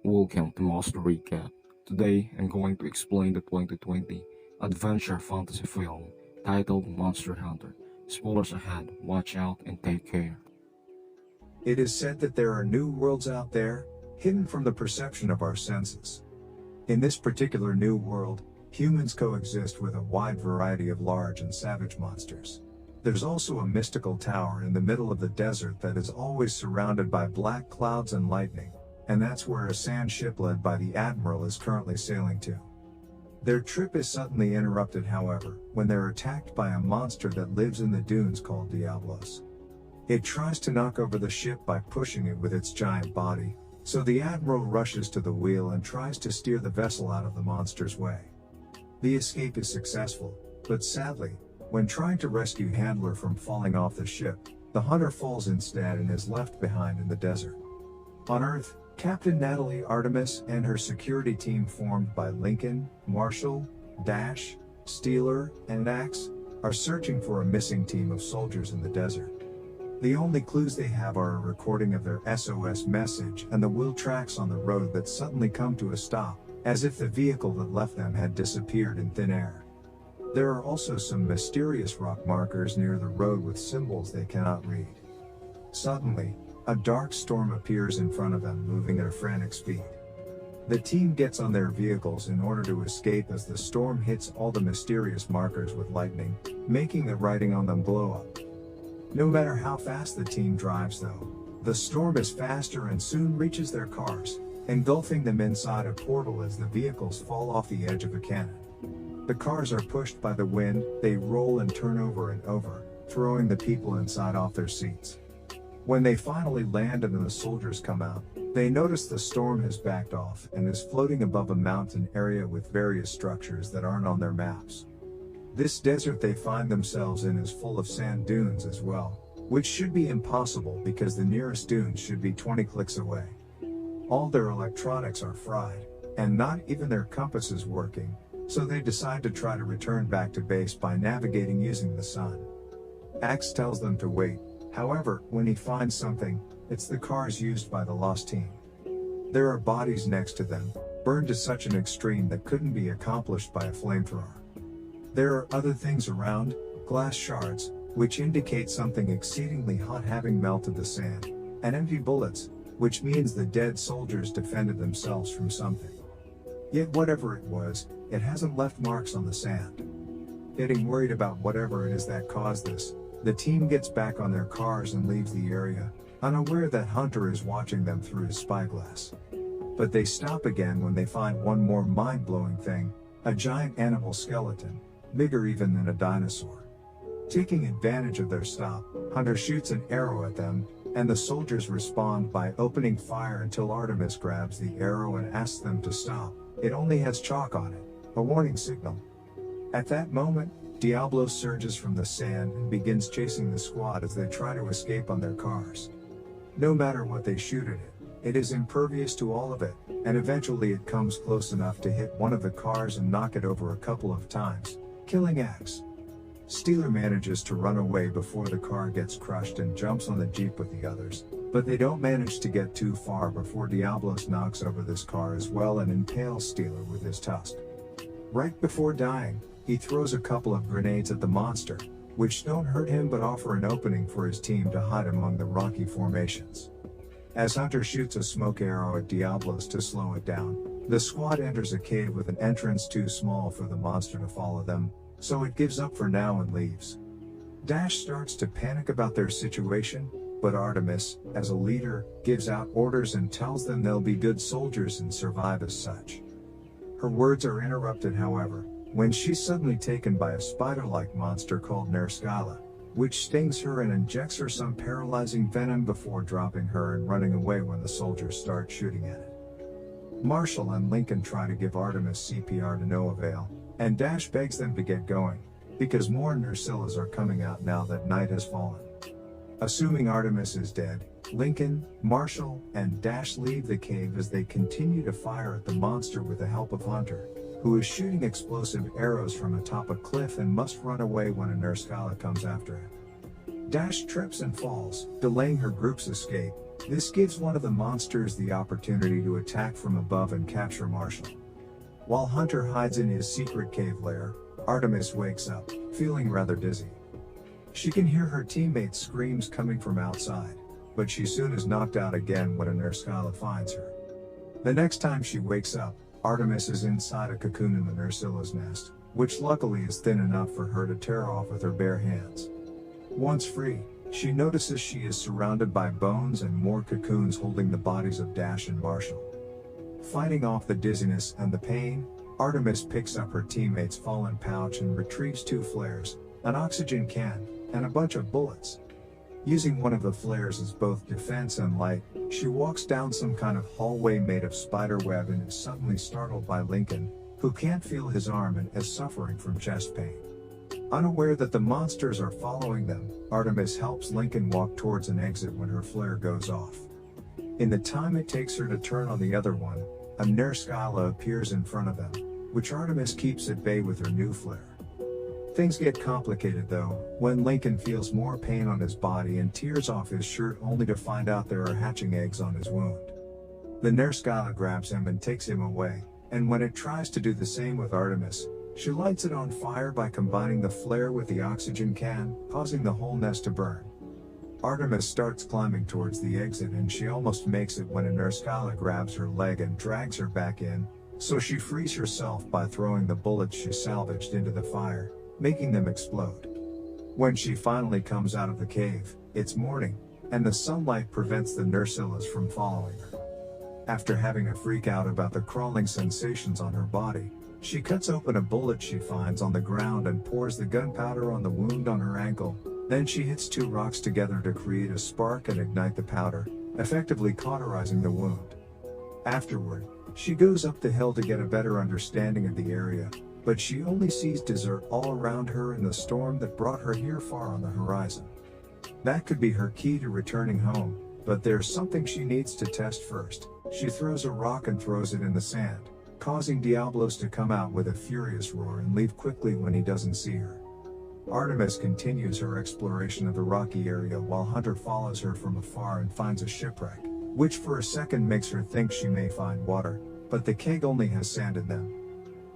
Welcome to Monster Recap. Today I'm going to explain the 2020 adventure fantasy film titled Monster Hunter. Spoilers ahead, watch out and take care. It is said that there are new worlds out there, hidden from the perception of our senses. In this particular new world, humans coexist with a wide variety of large and savage monsters. There's also a mystical tower in the middle of the desert that is always surrounded by black clouds and lightning, and that's where a sand ship led by the Admiral is currently sailing to. Their trip is suddenly interrupted, however, when they're attacked by a monster that lives in the dunes called Diablos. It tries to knock over the ship by pushing it with its giant body, so the Admiral rushes to the wheel and tries to steer the vessel out of the monster's way. The escape is successful, but sadly, when trying to rescue Handler from falling off the ship, the hunter falls instead and is left behind in the desert. On Earth, Captain Natalie Artemis and her security team, formed by Lincoln, Marshall, Dash, Steeler, and Axe, are searching for a missing team of soldiers in the desert. The only clues they have are a recording of their SOS message and the wheel tracks on the road that suddenly come to a stop, as if the vehicle that left them had disappeared in thin air. There are also some mysterious rock markers near the road with symbols they cannot read. Suddenly, a dark storm appears in front of them, moving at a frantic speed. The team gets on their vehicles in order to escape as the storm hits all the mysterious markers with lightning, making the writing on them blow up. No matter how fast the team drives though, the storm is faster and soon reaches their cars, engulfing them inside a portal as the vehicles fall off the edge of a cannon. The cars are pushed by the wind, they roll and turn over and over, throwing the people inside off their seats. When they finally land and the soldiers come out, they notice the storm has backed off and is floating above a mountain area with various structures that aren't on their maps. This desert they find themselves in is full of sand dunes as well, which should be impossible because the nearest dunes should be 20 clicks away. All their electronics are fried, and not even their compass is working, so they decide to try to return back to base by navigating using the sun. Axe tells them to wait, however, when he finds something, it's the cars used by the lost team. There are bodies next to them, burned to such an extreme that couldn't be accomplished by a flamethrower. There are other things around, glass shards, which indicate something exceedingly hot having melted the sand, and empty bullets, which means the dead soldiers defended themselves from something. Yet whatever it was, it hasn't left marks on the sand. Getting worried about whatever it is that caused this, the team gets back on their cars and leaves the area, unaware that Hunter is watching them through his spyglass. But they stop again when they find one more mind-blowing thing, a giant animal skeleton, bigger even than a dinosaur. Taking advantage of their stop, Hunter shoots an arrow at them, and the soldiers respond by opening fire until Artemis grabs the arrow and asks them to stop. It only has chalk on it, a warning signal. At that moment, Diablo surges from the sand and begins chasing the squad as they try to escape on their cars. No matter what they shoot at it, it is impervious to all of it, and eventually it comes close enough to hit one of the cars and knock it over a couple of times, killing Axe. Steeler manages to run away before the car gets crushed and jumps on the Jeep with the others, but they don't manage to get too far before Diablos knocks over this car as well and impales Steeler with his tusk. Right before dying, he throws a couple of grenades at the monster, which don't hurt him but offer an opening for his team to hide among the rocky formations. As Hunter shoots a smoke arrow at Diablos to slow it down, the squad enters a cave with an entrance too small for the monster to follow them, so it gives up for now and leaves. Dash starts to panic about their situation, but Artemis, as a leader, gives out orders and tells them they'll be good soldiers and survive as such. Her words are interrupted, however, when she's suddenly taken by a spider-like monster called Nerskala, which stings her and injects her some paralyzing venom before dropping her and running away when the soldiers start shooting at it. Marshall and Lincoln try to give Artemis CPR to no avail, and Dash begs them to get going, because more Nersillas are coming out now that night has fallen. Assuming Artemis is dead, Lincoln, Marshall, and Dash leave the cave as they continue to fire at the monster with the help of Hunter, who is shooting explosive arrows from atop a cliff and must run away when a Nerskala comes after him. Dash trips and falls, delaying her group's escape, This gives one of the monsters the opportunity to attack from above and capture Marshall. While Hunter hides in his secret cave lair, Artemis wakes up, feeling rather dizzy. She can hear her teammates' screams coming from outside, but she soon is knocked out again when a nurse Skyla finds her. The next time she wakes up, Artemis is inside a cocoon in the Nursilla's nest, which luckily is thin enough for her to tear off with her bare hands. Once free, she notices she is surrounded by bones and more cocoons holding the bodies of Dash and Marshall. Fighting off the dizziness and the pain, Artemis picks up her teammate's fallen pouch and retrieves 2 flares, an oxygen can, and a bunch of bullets. Using one of the flares as both defense and light, she walks down some kind of hallway made of spider web and is suddenly startled by Lincoln, who can't feel his arm and is suffering from chest pain. Unaware that the monsters are following them, Artemis helps Lincoln walk towards an exit when her flare goes off. In the time it takes her to turn on the other one, a nurse Skyla appears in front of them, which Artemis keeps at bay with her new flare. Things get complicated though, when Lincoln feels more pain on his body and tears off his shirt only to find out there are hatching eggs on his wound. The nurse Skyla grabs him and takes him away, and when it tries to do the same with Artemis, she lights it on fire by combining the flare with the oxygen can, causing the whole nest to burn. Artemis starts climbing towards the exit and she almost makes it when a nurse Skyla grabs her leg and drags her back in, so she frees herself by throwing the bullets she salvaged into the fire, making them explode. When she finally comes out of the cave, it's morning, and the sunlight prevents the Nursillas from following her. After having a freak out about the crawling sensations on her body, she cuts open a bullet she finds on the ground and pours the gunpowder on the wound on her ankle. Then she hits 2 rocks together to create a spark and ignite the powder, effectively cauterizing the wound. Afterward, she goes up the hill to get a better understanding of the area, but she only sees desert all around her and the storm that brought her here far on the horizon. That could be her key to returning home, but there's something she needs to test first. She throws a rock and throws it in the sand, causing Diablos to come out with a furious roar and leave quickly when he doesn't see her. Artemis continues her exploration of the rocky area while Hunter follows her from afar and finds a shipwreck, which for a second makes her think she may find water, but the keg only has sand in them.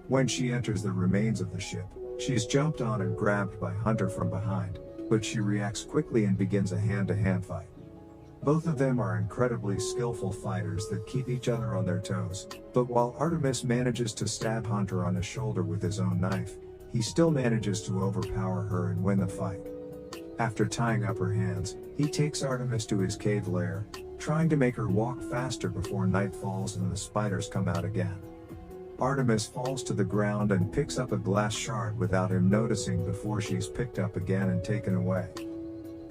When she enters the remains of the ship, she's jumped on and grabbed by Hunter from behind, but she reacts quickly and begins a hand-to-hand fight. Both of them are incredibly skillful fighters that keep each other on their toes, but while Artemis manages to stab Hunter on his shoulder with his own knife, he still manages to overpower her and win the fight. After tying up her hands, he takes Artemis to his cave lair, trying to make her walk faster before night falls and the spiders come out again. Artemis falls to the ground and picks up a glass shard without him noticing before she's picked up again and taken away.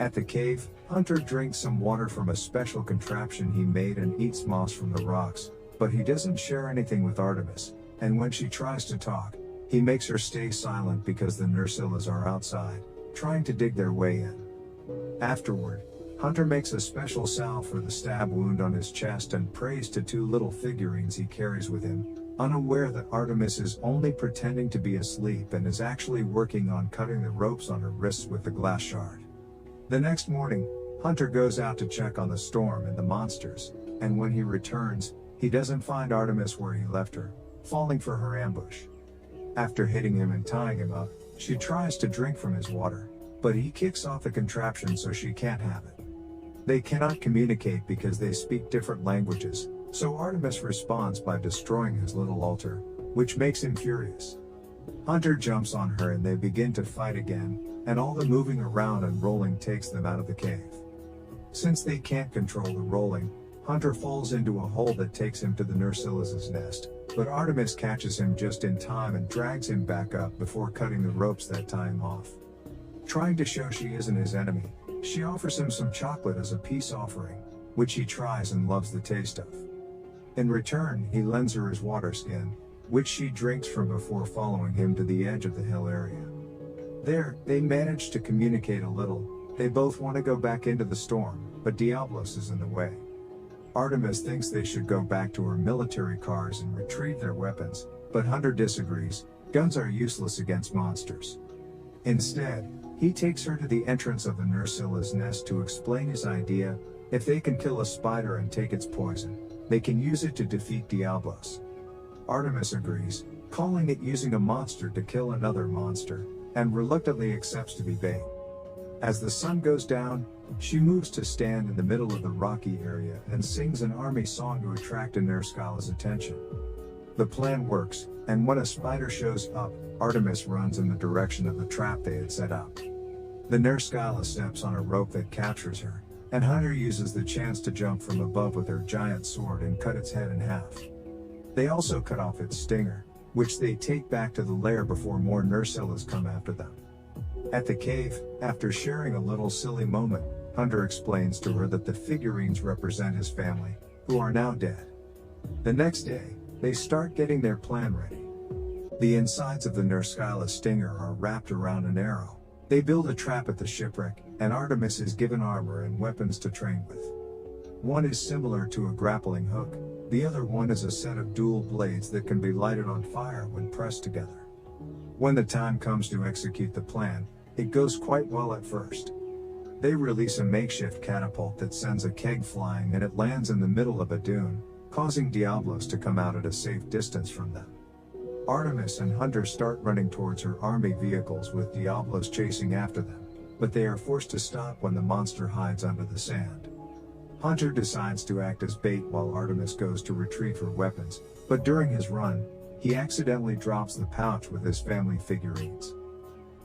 At the cave, Hunter drinks some water from a special contraption he made and eats moss from the rocks, but he doesn't share anything with Artemis, and when she tries to talk, he makes her stay silent because the Nursillas are outside, trying to dig their way in. Afterward, Hunter makes a special salve for the stab wound on his chest and prays to 2 little figurines he carries with him, unaware that Artemis is only pretending to be asleep and is actually working on cutting the ropes on her wrists with the glass shard. The next morning, Hunter goes out to check on the storm and the monsters, and when he returns, he doesn't find Artemis where he left her, falling for her ambush. After hitting him and tying him up, she tries to drink from his water, but he kicks off the contraption so she can't have it. They cannot communicate because they speak different languages, so Artemis responds by destroying his little altar, which makes him furious. Hunter jumps on her and they begin to fight again, and all the moving around and rolling takes them out of the cave. Since they can't control the rolling, Hunter falls into a hole that takes him to the Nursillas' nest, but Artemis catches him just in time and drags him back up before cutting the ropes that tie him off. Trying to show she isn't his enemy, she offers him some chocolate as a peace offering, which he tries and loves the taste of. In return, he lends her his water skin, which she drinks from before following him to the edge of the hill area. There, they manage to communicate a little. They both want to go back into the storm, but Diablos is in the way. Artemis thinks they should go back to her military cars and retrieve their weapons, but Hunter disagrees. Guns are useless against monsters. Instead, he takes her to the entrance of the Nursilla's nest to explain his idea, If they can kill a spider and take its poison, they can use it to defeat Diablos. Artemis agrees, calling it using a monster to kill another monster, and reluctantly accepts to be bait. As the sun goes down, she moves to stand in the middle of the rocky area and sings an army song to attract Nerskala's attention. The plan works, and when a spider shows up, Artemis runs in the direction of the trap they had set up. The Nerskala steps on a rope that captures her, and Hunter uses the chance to jump from above with her giant sword and cut its head in half. They also cut off its stinger, which they take back to the lair before more Nerskalas come after them. At the cave, after sharing a little silly moment, Hunter explains to her that the figurines represent his family, who are now dead. The next day, they start getting their plan ready. The insides of the Nerskala stinger are wrapped around an arrow. They build a trap at the shipwreck, and Artemis is given armor and weapons to train with. One is similar to a grappling hook, the other one is a set of dual blades that can be lighted on fire when pressed together. When the time comes to execute the plan, it goes quite well at first. They release a makeshift catapult that sends a keg flying and it lands in the middle of a dune, causing Diablos to come out at a safe distance from them. Artemis and Hunter start running towards her army vehicles with Diablos chasing after them, but they are forced to stop when the monster hides under the sand. Hunter decides to act as bait while Artemis goes to retrieve her weapons, but during his run, he accidentally drops the pouch with his family figurines.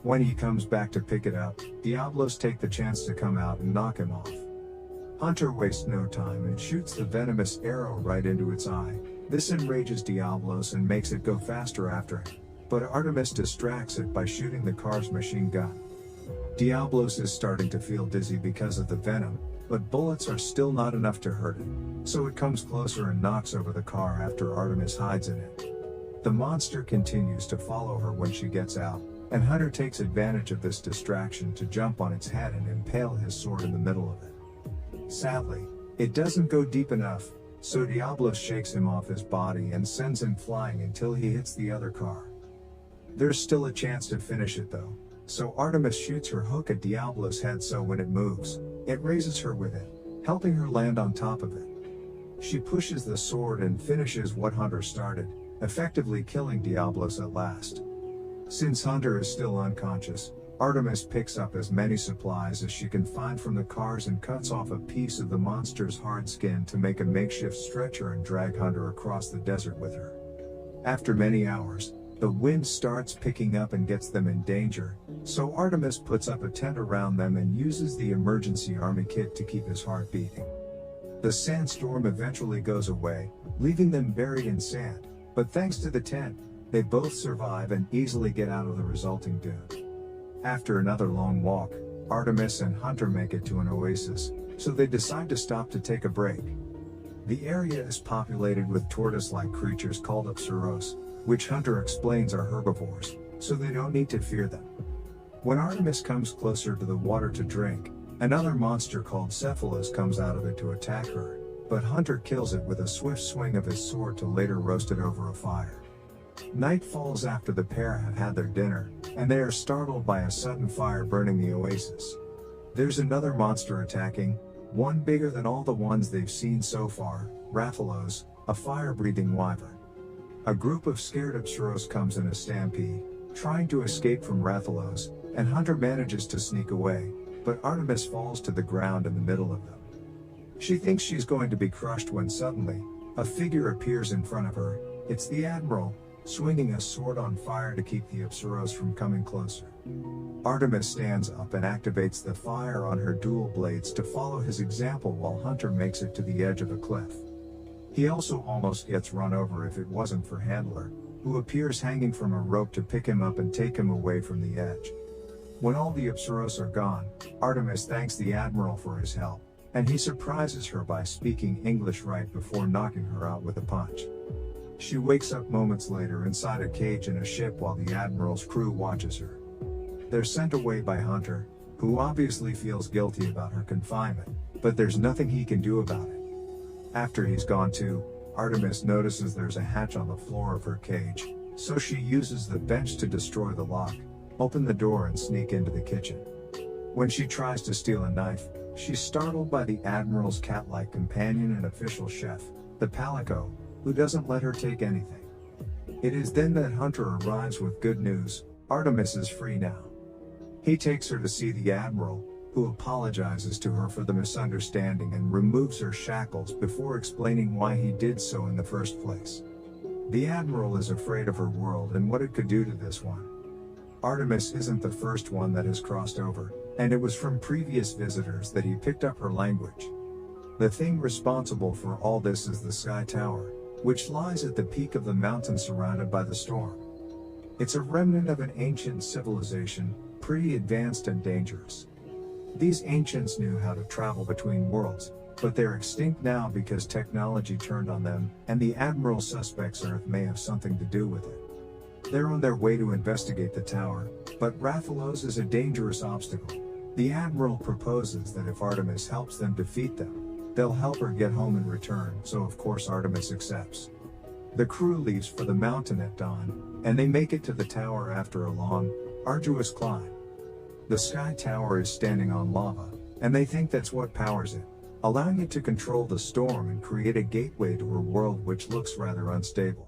When he comes back to pick it up, Diablos take the chance to come out and knock him off. Hunter wastes no time and shoots the venomous arrow right into its eye. This enrages Diablos and makes it go faster after him, but Artemis distracts it by shooting the car's machine gun. Diablos is starting to feel dizzy because of the venom, but bullets are still not enough to hurt it, so it comes closer and knocks over the car after Artemis hides in it. The monster continues to follow her when she gets out, and Hunter takes advantage of this distraction to jump on its head and impale his sword in the middle of it. Sadly, it doesn't go deep enough, so Diablos shakes him off his body and sends him flying until he hits the other car. There's still a chance to finish it though, so Artemis shoots her hook at Diablos' head so when it moves, it raises her with it, helping her land on top of it. She pushes the sword and finishes what Hunter started, effectively killing Diablos at last. Since Hunter is still unconscious, Artemis picks up as many supplies as she can find from the cars and cuts off a piece of the monster's hard skin to make a makeshift stretcher and drag Hunter across the desert with her. After many hours, the wind starts picking up and gets them in danger, so Artemis puts up a tent around them and uses the emergency army kit to keep his heart beating. The sandstorm eventually goes away, leaving them buried in sand, but thanks to the tent, they both survive and easily get out of the resulting dune. After another long walk, Artemis and Hunter make it to an oasis, so they decide to stop to take a break. The area is populated with tortoise-like creatures called Apsaros, which Hunter explains are herbivores, so they don't need to fear them. When Artemis comes closer to the water to drink, another monster called Cephalus comes out of it to attack her, but Hunter kills it with a swift swing of his sword to later roast it over a fire. Night falls after the pair have had their dinner, and they are startled by a sudden fire burning the oasis. There's another monster attacking, one bigger than all the ones they've seen so far, Rathalos, a fire-breathing wyvern. A group of scared Apsaros comes in a stampede, trying to escape from Rathalos, and Hunter manages to sneak away, but Artemis falls to the ground in the middle of them. She thinks she's going to be crushed when suddenly, a figure appears in front of her. It's the Admiral, swinging a sword on fire to keep the Apsaros from coming closer. Artemis stands up and activates the fire on her dual blades to follow his example while Hunter makes it to the edge of a cliff. He also almost gets run over if it wasn't for Handler, who appears hanging from a rope to pick him up and take him away from the edge. When all the Apsaros are gone, Artemis thanks the Admiral for his help, and he surprises her by speaking English right before knocking her out with a punch. She wakes up moments later inside a cage in a ship while the Admiral's crew watches her. They're sent away by Hunter, who obviously feels guilty about her confinement, but there's nothing he can do about it. After he's gone too, Artemis notices there's a hatch on the floor of her cage, so she uses the bench to destroy the lock, open the door and sneak into the kitchen. When she tries to steal a knife, She's startled by the Admiral's cat-like companion and official chef, the Palico, who doesn't let her take anything. It is then that Hunter arrives with good news: Artemis is free now. He takes her to see the Admiral, who apologizes to her for the misunderstanding and removes her shackles before explaining why he did so in the first place. The Admiral is afraid of her world and what it could do to this one. Artemis isn't the first one that has crossed over, and it was from previous visitors that he picked up her language. The thing responsible for all this is the Sky Tower, which lies at the peak of the mountain surrounded by the storm. It's a remnant of an ancient civilization, pretty advanced and dangerous. These ancients knew how to travel between worlds, but they're extinct now because technology turned on them, and the Admiral suspects Earth may have something to do with it. They're on their way to investigate the tower, but Rathalos is a dangerous obstacle. The Admiral proposes that if Artemis helps them defeat them, they'll help her get home in return, so of course Artemis accepts. The crew leaves for the mountain at dawn, and they make it to the tower after a long, arduous climb. The Sky Tower is standing on lava, and they think that's what powers it, allowing it to control the storm and create a gateway to a world which looks rather unstable.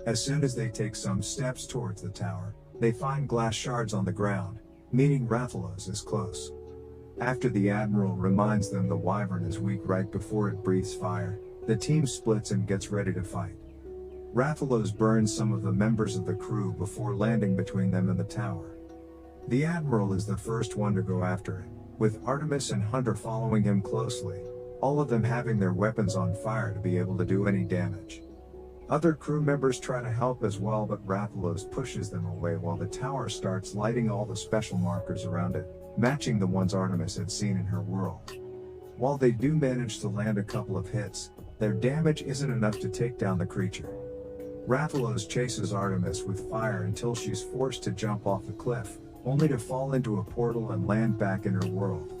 As soon as they take some steps towards the tower, they find glass shards on the ground, meaning Rathalos is close. After the Admiral reminds them the Wyvern is weak right before it breathes fire, the team splits and gets ready to fight. Rathalos burns some of the members of the crew before landing between them and the tower. The Admiral is the first one to go after it, with Artemis and Hunter following him closely, all of them having their weapons on fire to be able to do any damage. Other crew members try to help as well, but Rathalos pushes them away while the tower starts lighting all the special markers around it, matching the ones Artemis had seen in her world. While they do manage to land a couple of hits, their damage isn't enough to take down the creature. Rathalos chases Artemis with fire until she's forced to jump off the cliff, only to fall into a portal and land back in her world.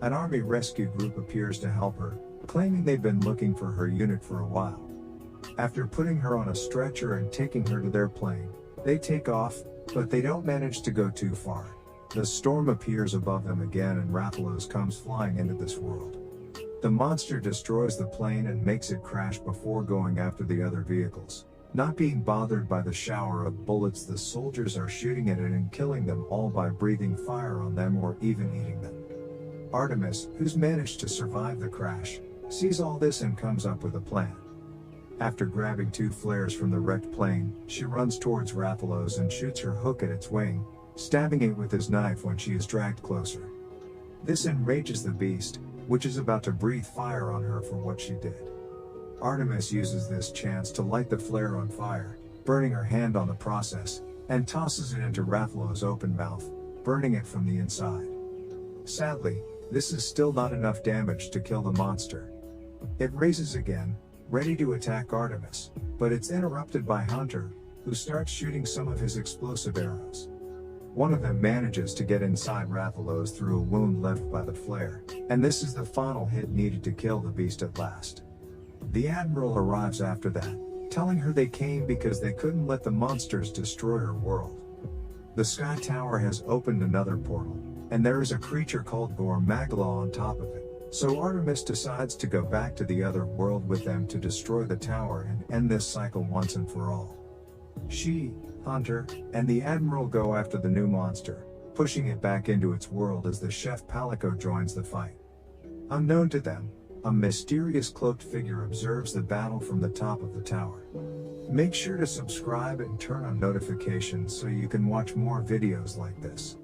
An army rescue group appears to help her, claiming they've been looking for her unit for a while. After putting her on a stretcher and taking her to their plane, they take off, but they don't manage to go too far. The storm appears above them again and Rathalos comes flying into this world. The monster destroys the plane and makes it crash before going after the other vehicles. Not being bothered by the shower of bullets, the soldiers are shooting at it and killing them all by breathing fire on them or even eating them. Artemis, who's managed to survive the crash, sees all this and comes up with a plan. After grabbing 2 flares from the wrecked plane, she runs towards Rathalos and shoots her hook at its wing, stabbing it with his knife when she is dragged closer. This enrages the beast, which is about to breathe fire on her for what she did. Artemis uses this chance to light the flare on fire, burning her hand on the process, and tosses it into Rathalos' open mouth, burning it from the inside. Sadly, this is still not enough damage to kill the monster. It raises again, ready to attack Artemis, but it's interrupted by Hunter, who starts shooting some of his explosive arrows. One of them manages to get inside Rathalos through a wound left by the flare, and this is the final hit needed to kill the beast at last. The Admiral arrives after that, telling her they came because they couldn't let the monsters destroy her world. The Sky Tower has opened another portal, and there is a creature called Gormagala on top of it, so Artemis decides to go back to the other world with them to destroy the tower and end this cycle once and for all. She, Hunter, and the Admiral go after the new monster, pushing it back into its world as the chef Palico joins the fight. Unknown to them, a mysterious cloaked figure observes the battle from the top of the tower. Make sure to subscribe and turn on notifications so you can watch more videos like this.